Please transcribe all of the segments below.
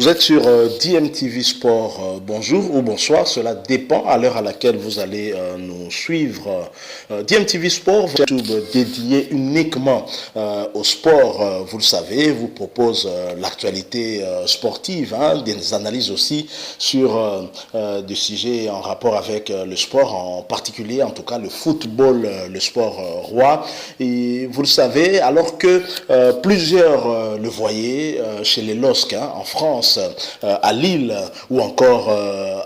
Vous êtes sur DMTV Sport. Bonjour ou bonsoir, cela dépend à l'heure à laquelle vous allez nous suivre. DMTV Sport, YouTube dédié uniquement au sport, vous le savez, vous propose l'actualité sportive, des analyses aussi sur des sujets en rapport avec le sport, en particulier en tout cas le football, le sport roi. Et vous le savez, alors que plusieurs le voyaient chez les LOSC en France, à Lille ou encore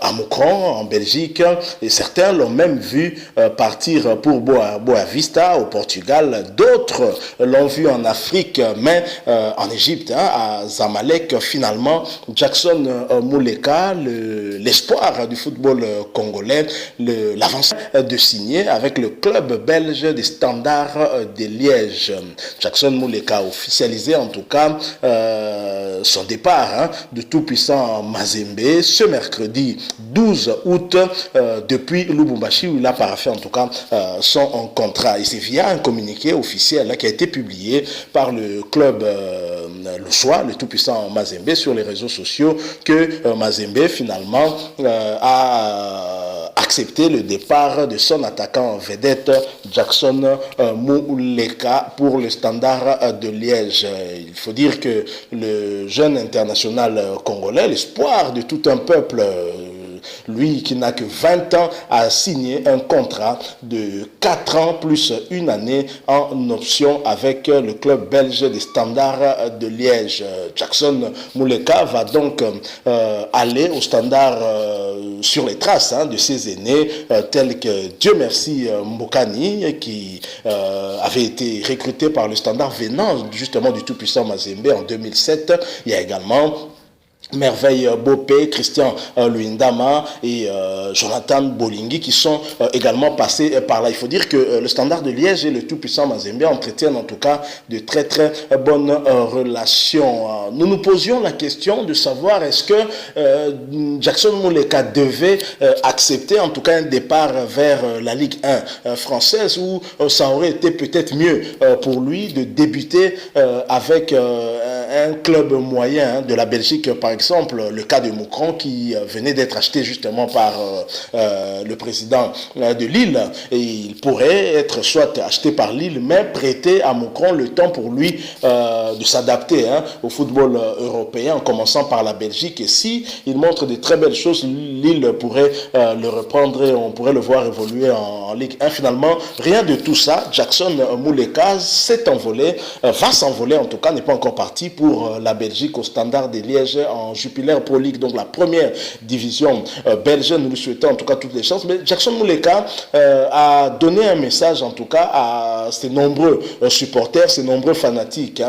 à Moucron en Belgique, et certains l'ont même vu partir pour Boa Vista au Portugal, d'autres l'ont vu en Afrique, mais en Égypte, à Zamalek. Finalement, Jackson Muleka, l'espoir du football congolais, l'avancée de signer avec le club belge des Standards de Liège. Jackson Muleka a officialisé en tout cas son départ de tout-puissant Mazembe ce mercredi 12 août depuis Lubumbashi, où il a paraffé en tout cas son contrat. Et c'est via un communiqué officiel qui a été publié par le club le tout-puissant Mazembe sur les réseaux sociaux que Mazembe finalement a accepté le départ de son attaquant vedette Jackson Muleka pour le Standard de Liège. Il faut dire que le jeune international congolais, l'espoir de tout un peuple, lui qui n'a que 20 ans, a signé un contrat de 4 ans plus une année en option avec le club belge des Standards de Liège. Jackson Muleka va donc aller au Standard sur les traces de ses aînés tels que Dieu merci Mbokani, qui avait été recruté par le Standard venant justement du tout-puissant Mazembe en 2007. Il y a également Merveille Bopé, Christian Luindama et Jonathan Bolingi qui sont également passés par là. Il faut dire que le Standard de Liège et le tout-puissant Mazembe entretiennent en tout cas de très très bonnes relations. Nous nous posions la question de savoir est-ce que Jackson Muleka devait accepter en tout cas un départ vers la Ligue 1 française, ou ça aurait été peut-être mieux pour lui de débuter avec un club moyen de la Belgique, par exemple, le cas de Moucron qui venait d'être acheté justement par le président de Lille, et il pourrait être soit acheté par Lille mais prêté à Moucron le temps pour lui de s'adapter au football européen en commençant par la Belgique. Et si il montre de très belles choses, Lille pourrait le reprendre et on pourrait le voir évoluer en Ligue 1. Finalement, rien de tout ça. Jackson Muleka s'est envolé, va s'envoler en tout cas, n'est pas encore parti pour la Belgique au Standard de Liège en Jupiler Pro League, donc la première division belge. Nous lui souhaitons en tout cas toutes les chances. Mais Jackson Muleka a donné un message en tout cas à ses nombreux supporters, ses nombreux fanatiques,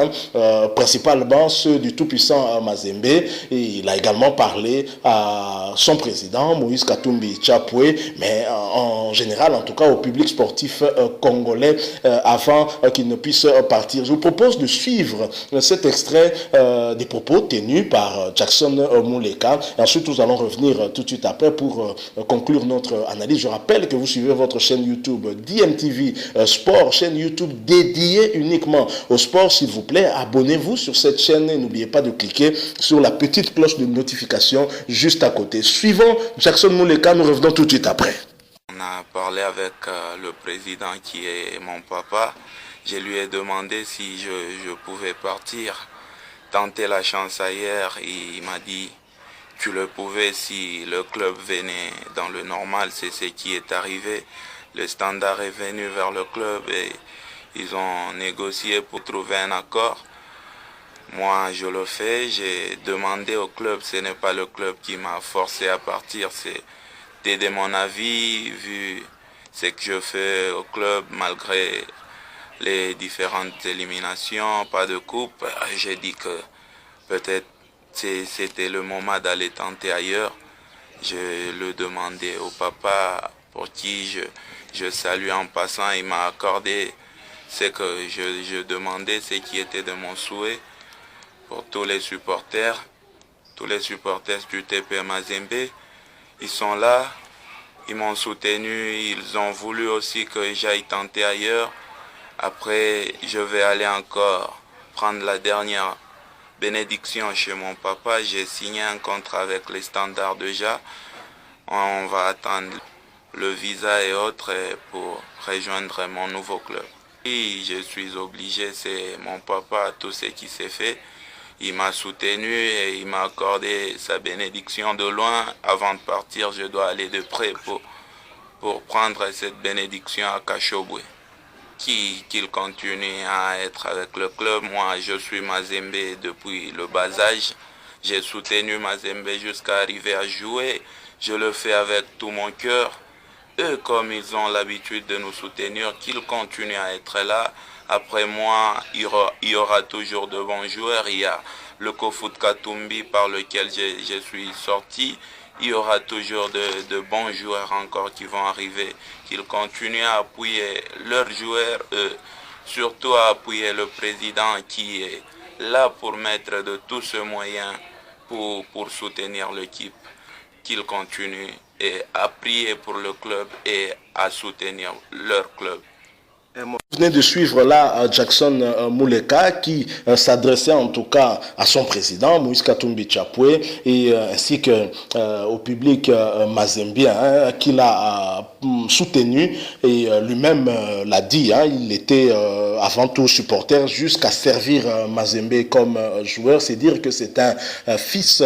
principalement ceux du tout-puissant Mazembe. Et il a également parlé à son président, Moïse Katumbi Chapwe, mais en général, en tout cas au public sportif congolais, avant qu'il ne puisse partir. Je vous propose de suivre cet extrait des propos tenus par Jackson Muleka. Et ensuite, nous allons revenir tout de suite après pour conclure notre analyse. Je rappelle que vous suivez votre chaîne YouTube DMTV Sport, chaîne YouTube dédiée uniquement au sport. S'il vous plaît, abonnez-vous sur cette chaîne et n'oubliez pas de cliquer sur la petite cloche de notification juste à côté. Suivons Jackson Muleka, nous revenons tout de suite après. On a parlé avec le président qui est mon papa. Je lui ai demandé si je pouvais partir, tenter la chance ailleurs. Il m'a dit tu le pouvais si le club venait dans le normal. C'est ce qui est arrivé. Le Standard est venu vers le club et ils ont négocié pour trouver un accord. Moi, je le fais. J'ai demandé au club. Ce n'est pas le club qui m'a forcé à partir. C'était de mon avis, vu ce que je fais au club, malgré les différentes éliminations, pas de coupe. J'ai dit que peut-être c'était le moment d'aller tenter ailleurs. Je le demandais au papa, pour qui je salue en passant. Il m'a accordé ce que je demandais, ce qui était de mon souhait. Pour tous les supporters du TP Mazembe, ils sont là, ils m'ont soutenu, ils ont voulu aussi que j'aille tenter ailleurs. Après, je vais aller encore prendre la dernière bénédiction chez mon papa. J'ai signé un contrat avec les Standards déjà. On va attendre le visa et autres pour rejoindre mon nouveau club. Et je suis obligé, c'est mon papa, tout ce qui s'est fait. Il m'a soutenu et il m'a accordé sa bénédiction de loin. Avant de partir, je dois aller de près pour prendre cette bénédiction à Kashobwe. Qu'il continue à être avec le club. Moi, je suis Mazembe depuis le bas âge. J'ai soutenu Mazembe jusqu'à arriver à jouer. Je le fais avec tout mon cœur. Eux, comme ils ont l'habitude de nous soutenir, qu'ils continuent à être là. Après moi, il y aura toujours de bons joueurs. Il y a le Kofoot Katumbi par lequel je suis sorti. Il y aura toujours de bons joueurs encore qui vont arriver. Qu'ils continuent à appuyer leurs joueurs, surtout à appuyer le président qui est là pour mettre de tous ses moyens pour soutenir l'équipe. Qu'ils continuent et à prier pour le club et à soutenir leur club. Vous venez de suivre là Jackson Muleka qui s'adressait en tout cas à son président Moïse Katumbi Tchapwe et ainsi que au public mazembien qui l'a soutenu et lui-même l'a dit, il était avant tout supporter jusqu'à servir Mazembe comme joueur. C'est dire que c'est un fils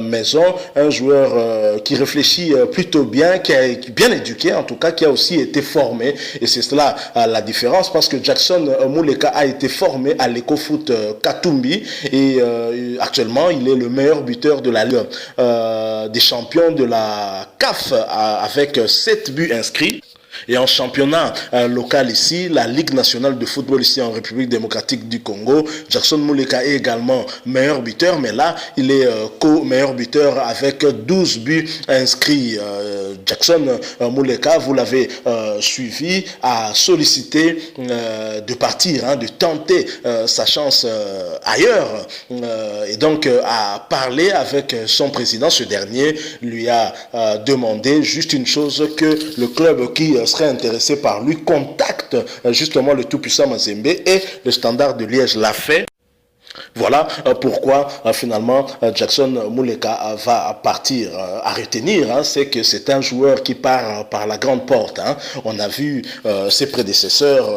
maison, un joueur qui réfléchit plutôt bien, qui est bien éduqué en tout cas, qui a aussi été formé et c'est cela la différence parce que Jackson Muleka a été formé à l'Ecofoot Katumbi et actuellement il est le meilleur buteur de la Ligue des champions de la CAF avec 7 buts inscrits. Et en championnat local ici, la Ligue nationale de football ici en République démocratique du Congo, Jackson Muleka est également meilleur buteur, mais là, il est co-meilleur buteur avec 12 buts inscrits. Jackson Muleka, vous l'avez suivi, a sollicité de partir, de tenter sa chance ailleurs. Et donc, a parlé avec son président. Ce dernier lui a demandé juste une chose, que le club qui serait intéressé par lui contacte justement le tout-puissant Mazembe et le Standard de Liège l'a fait. Voilà pourquoi finalement Jackson Muleka va partir. À retenir, c'est que c'est un joueur qui part par la grande porte. On a vu ses prédécesseurs,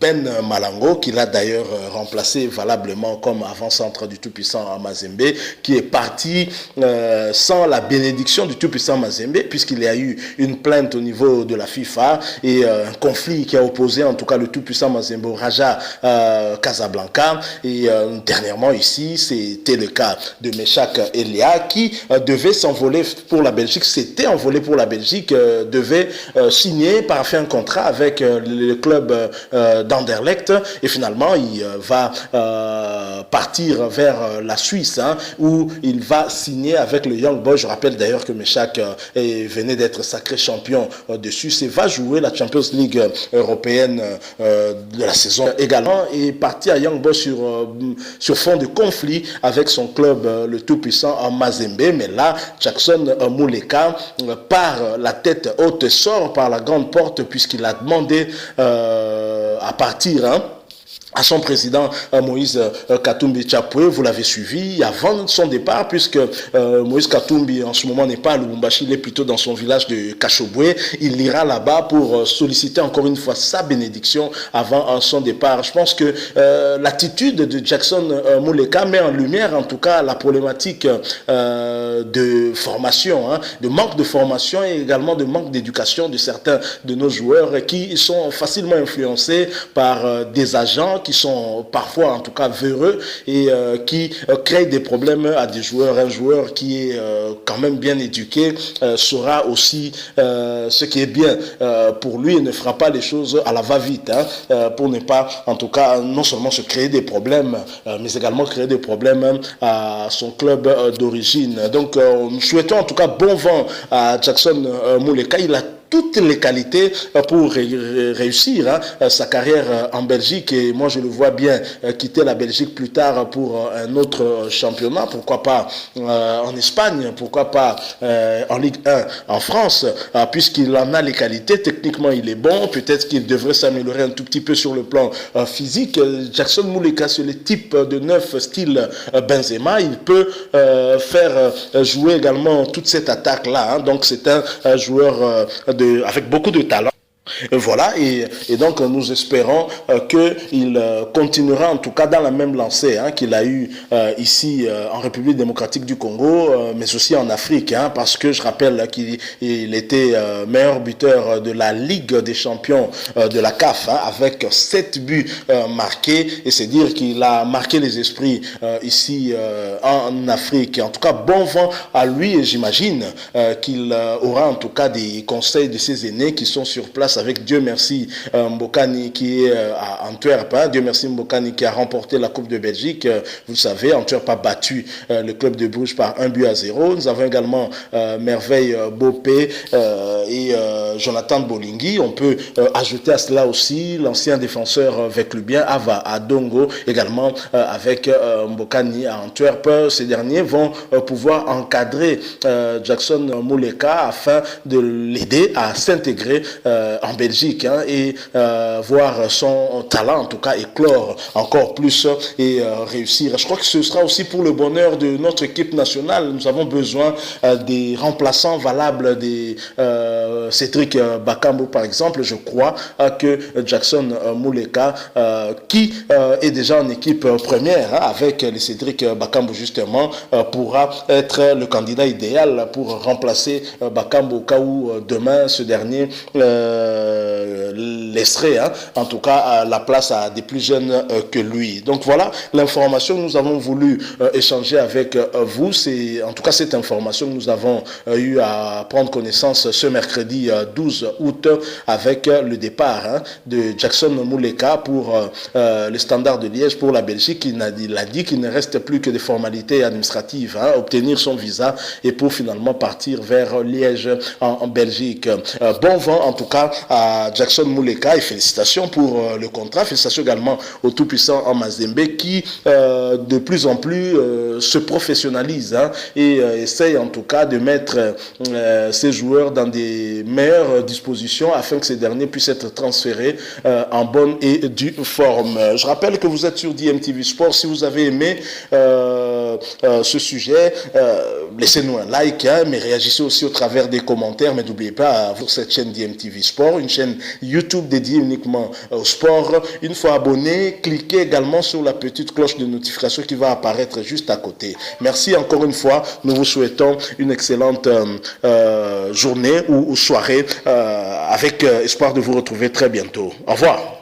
Ben Malango, qui l'a d'ailleurs remplacé valablement comme avant-centre du tout-puissant Mazembe, qui est parti sans la bénédiction du tout-puissant Mazembe, puisqu'il y a eu une plainte au niveau de la FIFA et un conflit qui a opposé en tout cas le tout-puissant Mazembe au Raja Casablanca. Et dernièrement ici, c'était le cas de Meshak Elia qui devait s'envoler pour la Belgique, s'était envolé pour la Belgique, devait signer, paraffer un contrat avec le club d'Anderlecht et finalement il va partir vers la Suisse où il va signer avec le Young Boys. Je rappelle d'ailleurs que Meshak venait d'être sacré champion de Suisse et va jouer la Champions League européenne de la saison également, et parti à Young Boys sur fond de conflit avec son club le tout-puissant Mazembe. Mais là, Jackson Muleka par la tête haute, sort par la grande porte puisqu'il a demandé à partir à son président Moïse Katumbi Tchapwe. Vous l'avez suivi avant son départ, puisque Moïse Katumbi en ce moment n'est pas à Lubumbashi, il est plutôt dans son village de Kashobwe. Il ira là-bas pour solliciter encore une fois sa bénédiction avant son départ. Je pense que l'attitude de Jackson Muleka met en lumière en tout cas la problématique de formation, de manque de formation et également de manque d'éducation de certains de nos joueurs qui sont facilement influencés par des agents qui sont parfois en tout cas véreux et qui créent des problèmes à des joueurs. Un joueur qui est quand même bien éduqué saura aussi ce qui est bien pour lui et ne fera pas les choses à la va-vite pour ne pas en tout cas non seulement se créer des problèmes mais également créer des problèmes à son club d'origine. Donc nous souhaitons en tout cas bon vent à Jackson Muleka. Il a toutes les qualités pour réussir sa carrière en Belgique. Et moi, je le vois bien quitter la Belgique plus tard pour un autre championnat. Pourquoi pas en Espagne, pourquoi pas en Ligue 1 en France, puisqu'il en a les qualités. Techniquement, il est bon. Peut-être qu'il devrait s'améliorer un tout petit peu sur le plan physique. Jackson Muleka, c'est le type de neuf style Benzema. Il peut faire jouer également toute cette attaque-là. Donc, c'est un joueur avec beaucoup de talent. Voilà, et donc nous espérons qu'il continuera en tout cas dans la même lancée qu'il a eu ici en République démocratique du Congo, mais aussi en Afrique, parce que je rappelle qu'il était meilleur buteur de la Ligue des champions de la CAF, avec 7 buts marqués, et c'est dire qu'il a marqué les esprits ici en Afrique. En tout cas, bon vent à lui, et j'imagine qu'il aura en tout cas des conseils de ses aînés qui sont sur place, avec Dieu merci Mbokani qui est à Antwerp. Dieu merci Mbokani qui a remporté la Coupe de Belgique. Vous le savez, Antwerp a battu le club de Bruges par 1-0. Nous avons également Merveille Bopé et Jonathan Bolingui. On peut ajouter à cela aussi l'ancien défenseur veclubien Ava Adongo, également avec Mbokani à Antwerp. Ces derniers vont pouvoir encadrer Jackson Muleka afin de l'aider à s'intégrer en Belgique et voir son talent en tout cas éclore encore plus et réussir. Je crois que ce sera aussi pour le bonheur de notre équipe nationale. Nous avons besoin des remplaçants valables, des Cédric Bakambu par exemple. Je crois que Jackson Muleka qui est déjà en équipe première avec les Cédric Bakambu justement pourra être le candidat idéal pour remplacer Bakambu au cas où demain ce dernier laisserait en tout cas la place à des plus jeunes que lui. Donc voilà l'information que nous avons voulu échanger avec vous. C'est en tout cas cette information que nous avons eu à prendre connaissance ce mercredi 12 août avec le départ de Jackson Muleka pour le Standard de Liège pour la Belgique. Il a dit qu'il ne reste plus que des formalités administratives, obtenir son visa et pour finalement partir vers Liège en Belgique. Bon vent en tout cas à Jackson Muleka et félicitations pour le contrat. Félicitations également au tout-puissant Mazembe qui de plus en plus se professionnalise et essaye en tout cas de mettre ses joueurs dans des meilleures dispositions afin que ces derniers puissent être transférés en bonne et due forme. Je rappelle que vous êtes sur DMTV Sport. Si vous avez aimé ce sujet, laissez-nous un like, mais réagissez aussi au travers des commentaires. Mais n'oubliez pas pour cette chaîne DMTV Sport, une chaîne YouTube dédiée uniquement au sport. Une fois abonné, cliquez également sur la petite cloche de notification qui va apparaître juste à côté. Merci encore une fois. Nous vous souhaitons une excellente journée ou soirée avec espoir de vous retrouver très bientôt. Au revoir.